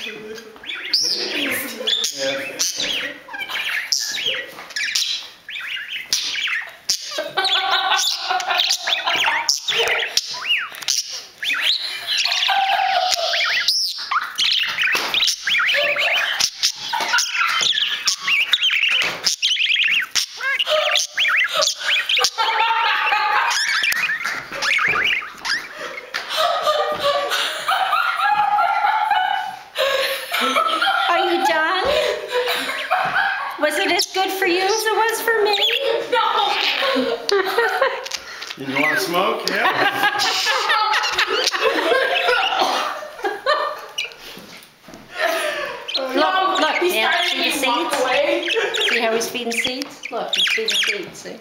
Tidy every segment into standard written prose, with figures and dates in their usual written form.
Are you done? Was it as good for you as it was for me? No! You want to smoke? Yeah. Look, yeah, see the seeds? See how he's feeding seeds? Look, he's feeding seeds, see?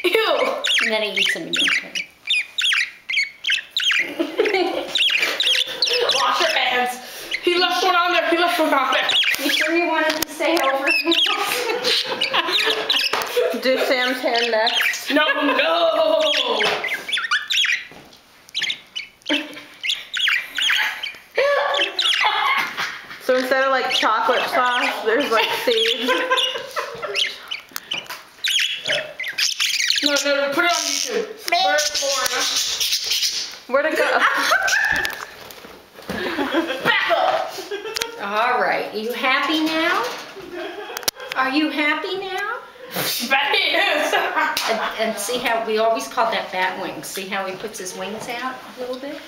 Ew! And then he eats them again. Okay. Wash your hands. He left one on there. He left one on there. You sure you wanted to stay over? Do Sam's hand next. No, no. So instead of like chocolate sauce, there's like seeds. No, put it on YouTube. Where'd it go? Back up. All right, are you happy now? Are you happy now? And see how we always call that bat wings. See how he puts his wings out a little bit?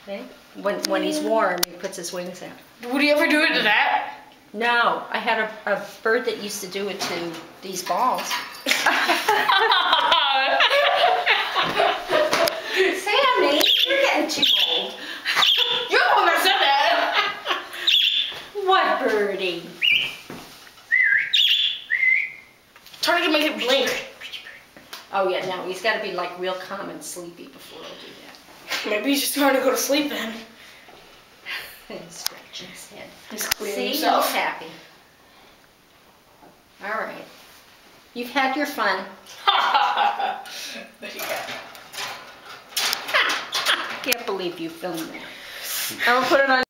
Okay. When he's warm, he puts his wings out. Would he ever do it to that? No, I had a bird that used to do it to these balls. Sammy, you're getting too old. You're the one that said that. What birdie? Trying to make it blink. Oh yeah, no, he's got to be like real calm and sleepy before he'll do that. Maybe he's just trying to go to sleep then. He's scratching his head. He's cleaning See, himself. he's happy. All right. You've had your fun. There you go. Can't believe you filmed that. I'm gonna put it on